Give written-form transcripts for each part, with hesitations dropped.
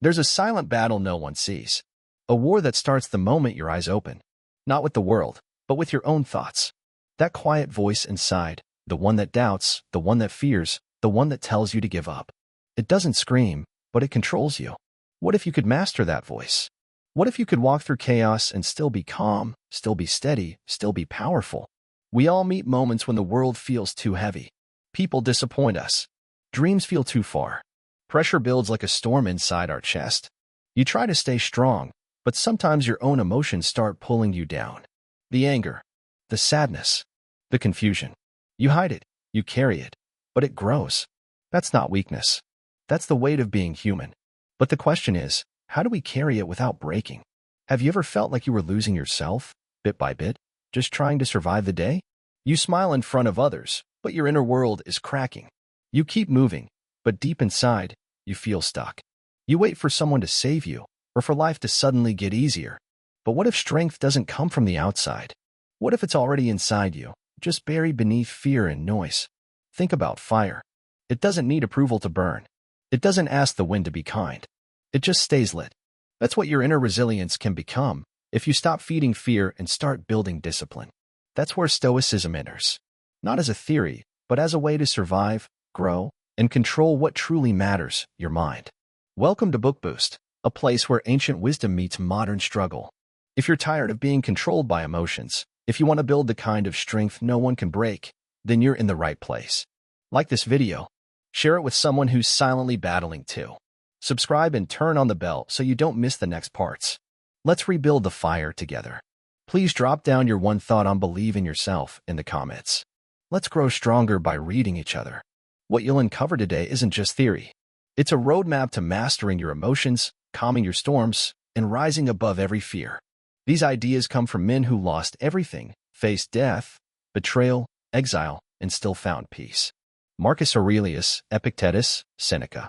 There's a silent battle no one sees. A war that starts the moment your eyes open. Not with the world, but with your own thoughts. That quiet voice inside, the one that doubts, the one that fears, the one that tells you to give up. It doesn't scream, but it controls you. What if you could master that voice? What if you could walk through chaos and still be calm, still be steady, still be powerful? We all meet moments when the world feels too heavy. People disappoint us. Dreams feel too far. Pressure builds like a storm inside our chest. You try to stay strong, but sometimes your own emotions start pulling you down. The anger, the sadness, the confusion. You hide it, you carry it, but it grows. That's not weakness. That's the weight of being human. But the question is, how do we carry it without breaking? Have you ever felt like you were losing yourself, bit by bit, just trying to survive the day? You smile in front of others, but your inner world is cracking. You keep moving, but deep inside, you feel stuck. You wait for someone to save you, or for life to suddenly get easier. But what if strength doesn't come from the outside? What if it's already inside you, just buried beneath fear and noise? Think about fire. It doesn't need approval to burn. It doesn't ask the wind to be kind. It just stays lit. That's what your inner resilience can become if you stop feeding fear and start building discipline. That's where Stoicism enters. Not as a theory, but as a way to survive, grow, and control what truly matters, your mind. Welcome to Book Boost, a place where ancient wisdom meets modern struggle. If you're tired of being controlled by emotions, if you want to build the kind of strength no one can break, then you're in the right place. Like this video, share it with someone who's silently battling too. Subscribe and turn on the bell so you don't miss the next parts. Let's rebuild the fire together. Please drop down your one thought on believe in yourself in the comments. Let's grow stronger by reading each other. What you'll uncover today isn't just theory. It's a roadmap to mastering your emotions, calming your storms, and rising above every fear. These ideas come from men who lost everything, faced death, betrayal, exile, and still found peace. Marcus Aurelius, Epictetus, Seneca.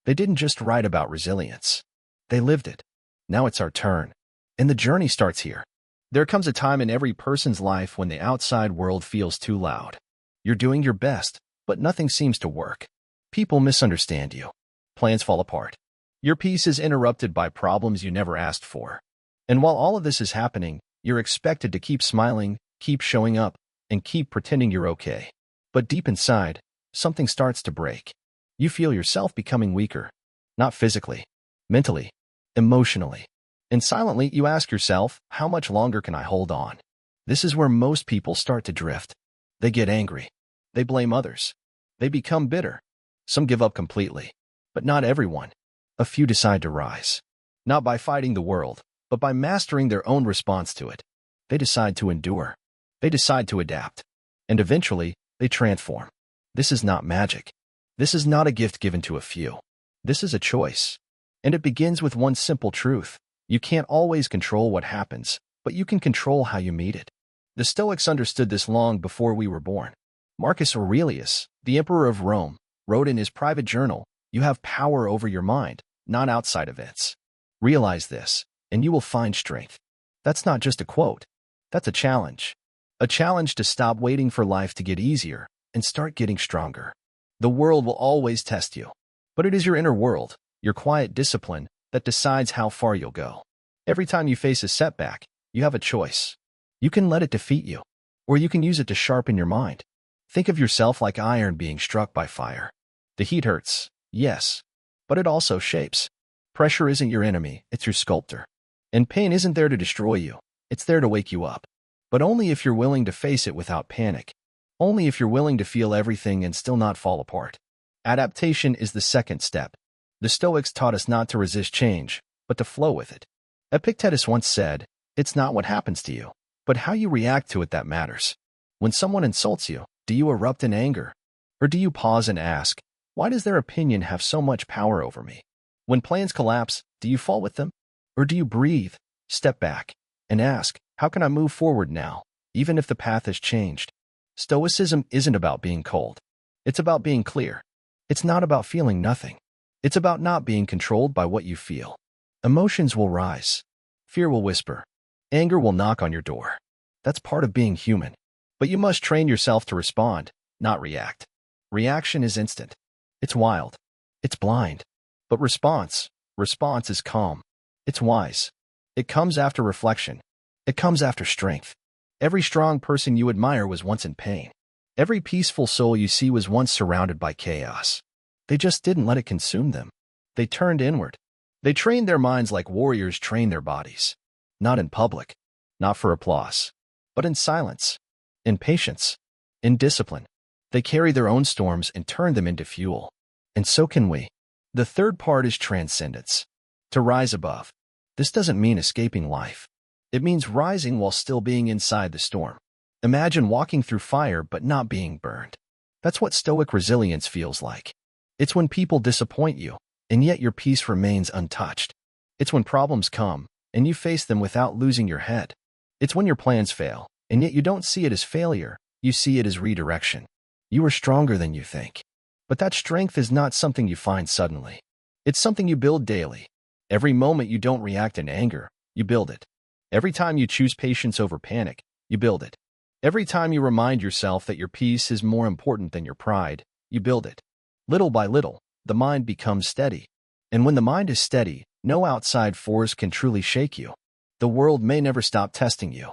They didn't just write about resilience. They lived it. Now it's our turn. And the journey starts here. There comes a time in every person's life when the outside world feels too loud. You're doing your best, but nothing seems to work. People misunderstand you. Plans fall apart. Your peace is interrupted by problems you never asked for. And while all of this is happening, you're expected to keep smiling, keep showing up, and keep pretending you're okay. But deep inside, something starts to break. You feel yourself becoming weaker. Not physically, mentally, emotionally. And silently, you ask yourself, how much longer can I hold on? This is where most people start to drift. They get angry. They blame others. They become bitter. Some give up completely. But not everyone. A few decide to rise. Not by fighting the world, but by mastering their own response to it. They decide to endure. They decide to adapt. And eventually, they transform. This is not magic. This is not a gift given to a few. This is a choice. And it begins with one simple truth. You can't always control what happens, but you can control how you meet it. The Stoics understood this long before we were born. Marcus Aurelius, the emperor of Rome, wrote in his private journal, "You have power over your mind, not outside events. Realize this, and you will find strength." That's not just a quote. That's a challenge. A challenge to stop waiting for life to get easier and start getting stronger. The world will always test you, but it is your inner world, your quiet discipline, that decides how far you'll go. Every time you face a setback, you have a choice. You can let it defeat you, or you can use it to sharpen your mind. Think of yourself like iron being struck by fire. The heat hurts, yes, but it also shapes. Pressure isn't your enemy, it's your sculptor. And pain isn't there to destroy you, it's there to wake you up. But only if you're willing to face it without panic. Only if you're willing to feel everything and still not fall apart. Adaptation is the second step. The Stoics taught us not to resist change, but to flow with it. Epictetus once said, "It's not what happens to you, but how you react to it that matters." When someone insults you, do you erupt in anger? Or do you pause and ask, why does their opinion have so much power over me? When plans collapse, do you fall with them? Or do you breathe, step back, and ask, how can I move forward now, even if the path has changed? Stoicism isn't about being cold. It's about being clear. It's not about feeling nothing. It's about not being controlled by what you feel. Emotions will rise. Fear will whisper. Anger will knock on your door. That's part of being human. But you must train yourself to respond, not react. Reaction is instant. It's wild. It's blind. But response, response is calm. It's wise. It comes after reflection. It comes after strength. Every strong person you admire was once in pain. Every peaceful soul you see was once surrounded by chaos. They just didn't let it consume them. They turned inward. They trained their minds like warriors train their bodies. Not in public, not for applause, but in silence, in patience, in discipline. They carry their own storms and turn them into fuel. And so can we. The third part is transcendence. To rise above. This doesn't mean escaping life. It means rising while still being inside the storm. Imagine walking through fire but not being burned. That's what Stoic resilience feels like. It's when people disappoint you, and yet your peace remains untouched. It's when problems come, and you face them without losing your head. It's when your plans fail, and yet you don't see it as failure, you see it as redirection. You are stronger than you think. But that strength is not something you find suddenly. It's something you build daily. Every moment you don't react in anger, you build it. Every time you choose patience over panic, you build it. Every time you remind yourself that your peace is more important than your pride, you build it. Little by little, the mind becomes steady. And when the mind is steady, no outside force can truly shake you. The world may never stop testing you.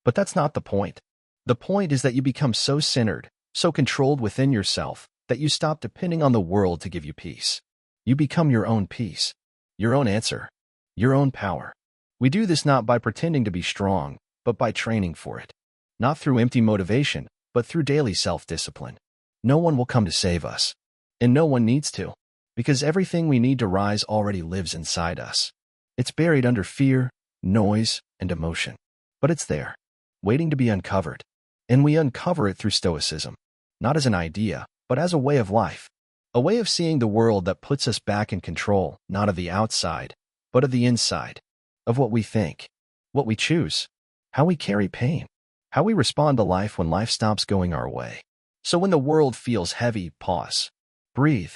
But that's not the point. The point is that you become so centered, so controlled within yourself, that you stop depending on the world to give you peace. You become your own peace, your own answer, your own power. We do this not by pretending to be strong, but by training for it. Not through empty motivation, but through daily self-discipline. No one will come to save us. And no one needs to, because everything we need to rise already lives inside us. It's buried under fear, noise, and emotion. But it's there, waiting to be uncovered. And we uncover it through Stoicism, not as an idea, but as a way of life. A way of seeing the world that puts us back in control, not of the outside, but of the inside. Of what we think, what we choose, how we carry pain, how we respond to life when life stops going our way. So when the world feels heavy, pause. Breathe.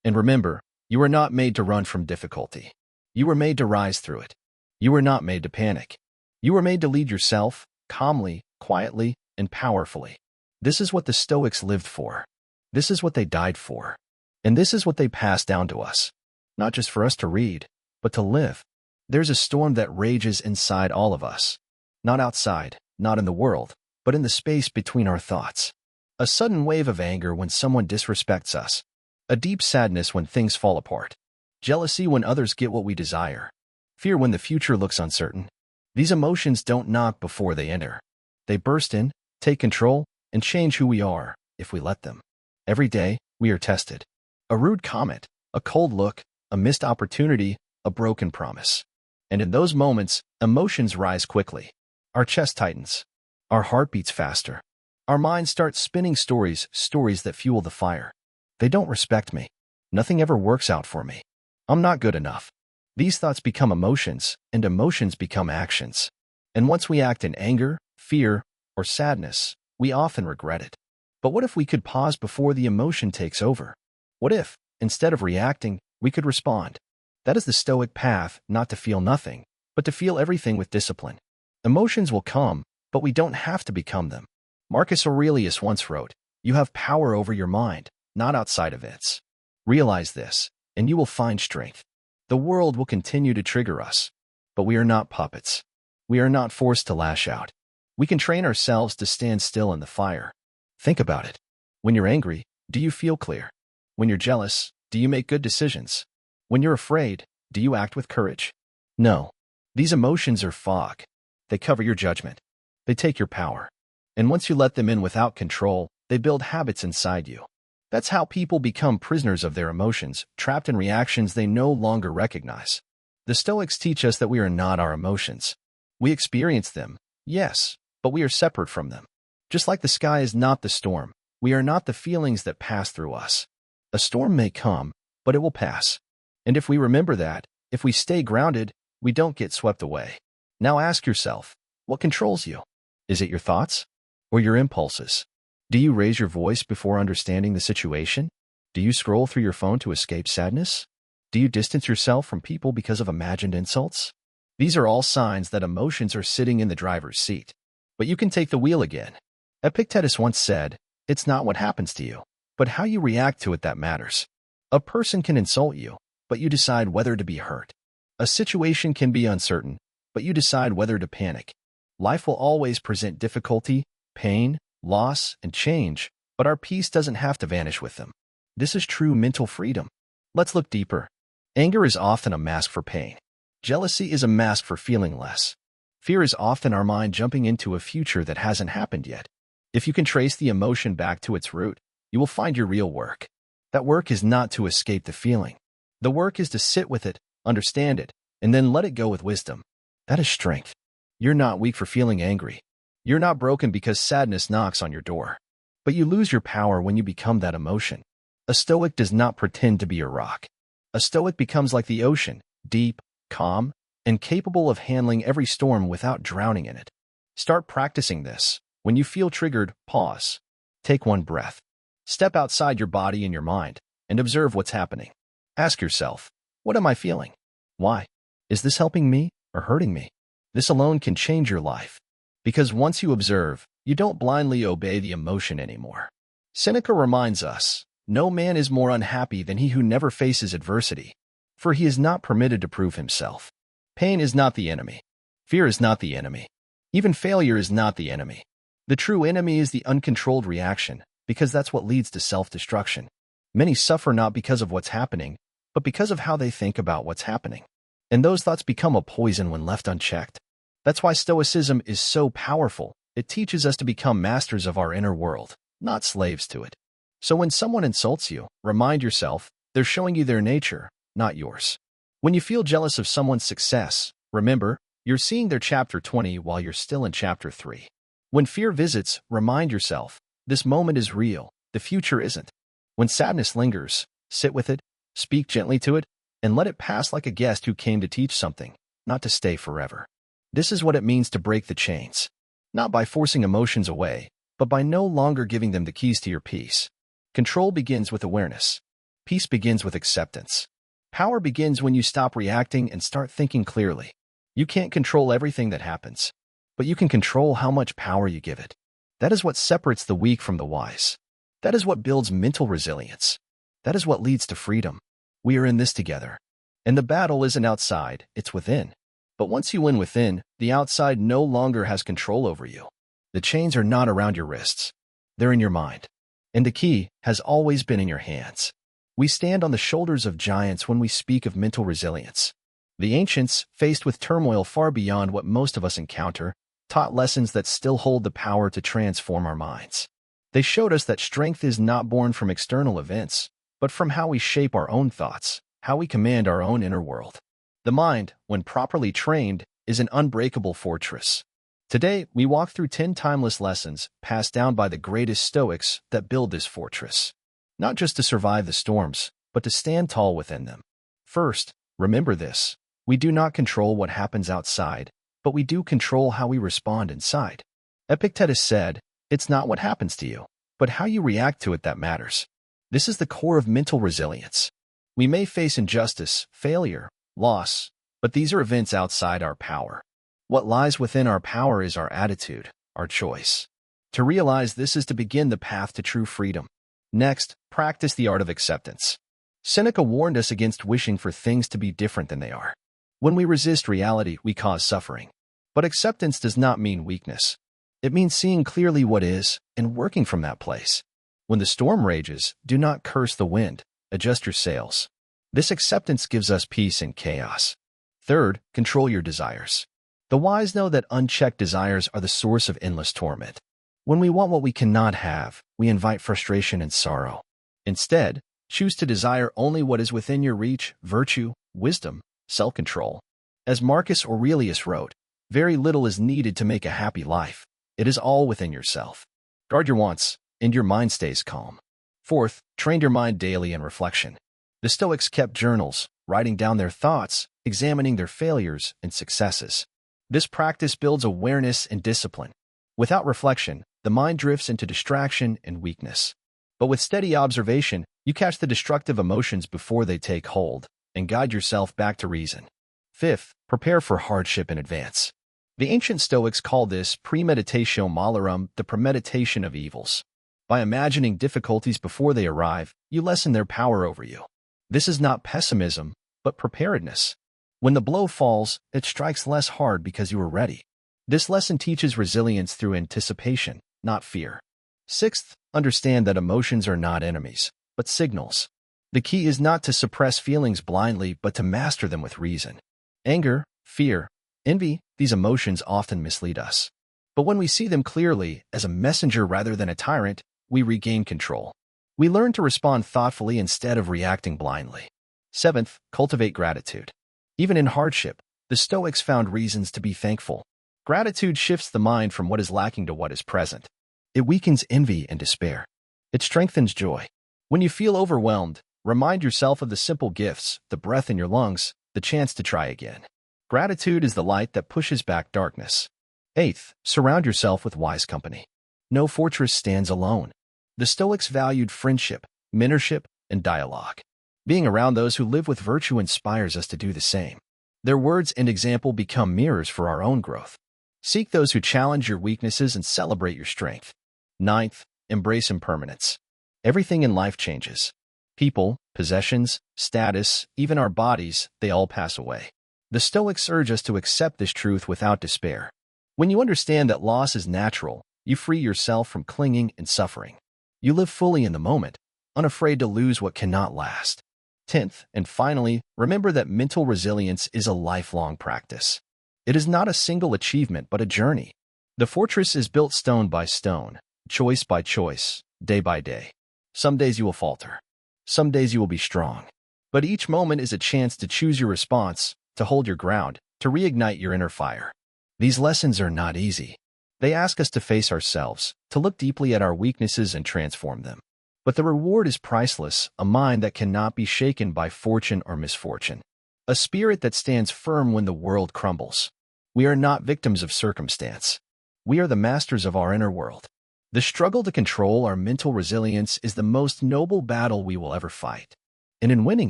And remember, you were not made to run from difficulty. You were made to rise through it. You were not made to panic. You were made to lead yourself, calmly, quietly, and powerfully. This is what the Stoics lived for. This is what they died for. And this is what they passed down to us. Not just for us to read, but to live. There's a storm that rages inside all of us. Not outside, not in the world, but in the space between our thoughts. A sudden wave of anger when someone disrespects us. A deep sadness when things fall apart. Jealousy when others get what we desire. Fear when the future looks uncertain. These emotions don't knock before they enter. They burst in, take control, and change who we are, if we let them. Every day, we are tested. A rude comment, a cold look, a missed opportunity, a broken promise. And in those moments, emotions rise quickly. Our chest tightens. Our heart beats faster. Our mind starts spinning stories that fuel the fire. They don't respect me. Nothing ever works out for me. I'm not good enough. These thoughts become emotions, and emotions become actions. And once we act in anger, fear, or sadness, we often regret it. But what if we could pause before the emotion takes over? What if, instead of reacting, we could respond? That is the Stoic path, not to feel nothing, but to feel everything with discipline. Emotions will come, but we don't have to become them. Marcus Aurelius once wrote, "You have power over your mind, not outside events." Realize this, and you will find strength. The world will continue to trigger us, but we are not puppets. We are not forced to lash out. We can train ourselves to stand still in the fire. Think about it. When you're angry, do you feel clear? When you're jealous, do you make good decisions? When you're afraid, do you act with courage? No. These emotions are fog. They cover your judgment. They take your power. And once you let them in without control, they build habits inside you. That's how people become prisoners of their emotions, trapped in reactions they no longer recognize. The Stoics teach us that we are not our emotions. We experience them, yes, but we are separate from them. Just like the sky is not the storm, we are not the feelings that pass through us. A storm may come, but it will pass. And if we remember that, if we stay grounded, we don't get swept away. Now ask yourself, what controls you? Is it your thoughts or your impulses? Do you raise your voice before understanding the situation? Do you scroll through your phone to escape sadness? Do you distance yourself from people because of imagined insults? These are all signs that emotions are sitting in the driver's seat. But you can take the wheel again. Epictetus once said, "It's not what happens to you, but how you react to it that matters." A person can insult you, but you decide whether to be hurt. A situation can be uncertain, but you decide whether to panic. Life will always present difficulty, pain, loss, and change, but our peace doesn't have to vanish with them. This is true mental freedom. Let's look deeper. Anger is often a mask for pain. Jealousy is a mask for feeling less. Fear is often our mind jumping into a future that hasn't happened yet. If you can trace the emotion back to its root, you will find your real work. That work is not to escape the feeling. The work is to sit with it, understand it, and then let it go with wisdom. That is strength. You're not weak for feeling angry. You're not broken because sadness knocks on your door. But you lose your power when you become that emotion. A Stoic does not pretend to be a rock. A Stoic becomes like the ocean, deep, calm, and capable of handling every storm without drowning in it. Start practicing this. When you feel triggered, pause. Take one breath. Step outside your body and your mind and observe what's happening. Ask yourself, what am I feeling? Why? Is this helping me or hurting me? This alone can change your life. Because once you observe, you don't blindly obey the emotion anymore. Seneca reminds us, no man is more unhappy than he who never faces adversity, for he is not permitted to prove himself. Pain is not the enemy. Fear is not the enemy. Even failure is not the enemy. The true enemy is the uncontrolled reaction, because that's what leads to self-destruction. Many suffer not because of what's happening, but because of how they think about what's happening. And those thoughts become a poison when left unchecked. That's why Stoicism is so powerful. It teaches us to become masters of our inner world, not slaves to it. So when someone insults you, remind yourself, they're showing you their nature, not yours. When you feel jealous of someone's success, remember, you're seeing their chapter 20 while you're still in chapter 3. When fear visits, remind yourself, this moment is real, the future isn't. When sadness lingers, sit with it, speak gently to it, and let it pass like a guest who came to teach something, not to stay forever. This is what it means to break the chains. Not by forcing emotions away, but by no longer giving them the keys to your peace. Control begins with awareness. Peace begins with acceptance. Power begins when you stop reacting and start thinking clearly. You can't control everything that happens, but you can control how much power you give it. That is what separates the weak from the wise. That is what builds mental resilience. That is what leads to freedom. We are in this together. And the battle isn't outside, it's within. But once you win within, the outside no longer has control over you. The chains are not around your wrists. They're in your mind. And the key has always been in your hands. We stand on the shoulders of giants when we speak of mental resilience. The ancients, faced with turmoil far beyond what most of us encounter, taught lessons that still hold the power to transform our minds. They showed us that strength is not born from external events, but from how we shape our own thoughts, how we command our own inner world. The mind, when properly trained, is an unbreakable fortress. Today, we walk through 10 timeless lessons passed down by the greatest Stoics that build this fortress. Not just to survive the storms, but to stand tall within them. First, remember this. We do not control what happens outside, but we do control how we respond inside. Epictetus said, it's not what happens to you, but how you react to it that matters. This is the core of mental resilience. We may face injustice, failure, loss, but these are events outside our power. What lies within our power is our attitude, our choice. To realize this is to begin the path to true freedom. Next, practice the art of acceptance. Seneca warned us against wishing for things to be different than they are. When we resist reality, we cause suffering. But acceptance does not mean weakness. It means seeing clearly what is and working from that place. When the storm rages, do not curse the wind, adjust your sails. This acceptance gives us peace in chaos. Third, control your desires. The wise know that unchecked desires are the source of endless torment. When we want what we cannot have, we invite frustration and sorrow. Instead, choose to desire only what is within your reach: virtue, wisdom, self-control. As Marcus Aurelius wrote, very little is needed to make a happy life. It is all within yourself. Guard your wants, and your mind stays calm. Fourth, train your mind daily in reflection. The Stoics kept journals, writing down their thoughts, examining their failures and successes. This practice builds awareness and discipline. Without reflection, the mind drifts into distraction and weakness. But with steady observation, you catch the destructive emotions before they take hold and guide yourself back to reason. Fifth, prepare for hardship in advance. The ancient Stoics called this premeditatio malorum, the premeditation of evils. By imagining difficulties before they arrive, you lessen their power over you. This is not pessimism, but preparedness. When the blow falls, it strikes less hard because you are ready. This lesson teaches resilience through anticipation, not fear. Sixth, understand that emotions are not enemies, but signals. The key is not to suppress feelings blindly, but to master them with reason. Anger, fear, envy, these emotions often mislead us. But when we see them clearly, as a messenger rather than a tyrant, we regain control. We learn to respond thoughtfully instead of reacting blindly. Seventh, cultivate gratitude. Even in hardship, the Stoics found reasons to be thankful. Gratitude shifts the mind from what is lacking to what is present. It weakens envy and despair. It strengthens joy. When you feel overwhelmed, remind yourself of the simple gifts, the breath in your lungs, the chance to try again. Gratitude is the light that pushes back darkness. Eighth, surround yourself with wise company. No fortress stands alone. The Stoics valued friendship, mentorship, and dialogue. Being around those who live with virtue inspires us to do the same. Their words and example become mirrors for our own growth. Seek those who challenge your weaknesses and celebrate your strength. Ninth, embrace impermanence. Everything in life changes. People, possessions, status, even our bodies, they all pass away. The Stoics urge us to accept this truth without despair. When you understand that loss is natural, you free yourself from clinging and suffering. You live fully in the moment, unafraid to lose what cannot last. 10th, and finally, remember that mental resilience is a lifelong practice. It is not a single achievement but a journey. The fortress is built stone by stone, choice by choice, day by day. Some days you will falter. Some days you will be strong. But each moment is a chance to choose your response, to hold your ground, to reignite your inner fire. These lessons are not easy. They ask us to face ourselves, to look deeply at our weaknesses and transform them. But the reward is priceless, a mind that cannot be shaken by fortune or misfortune. A spirit that stands firm when the world crumbles. We are not victims of circumstance. We are the masters of our inner world. The struggle to control our mental resilience is the most noble battle we will ever fight. And in winning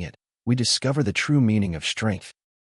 it, we discover the true meaning of strength.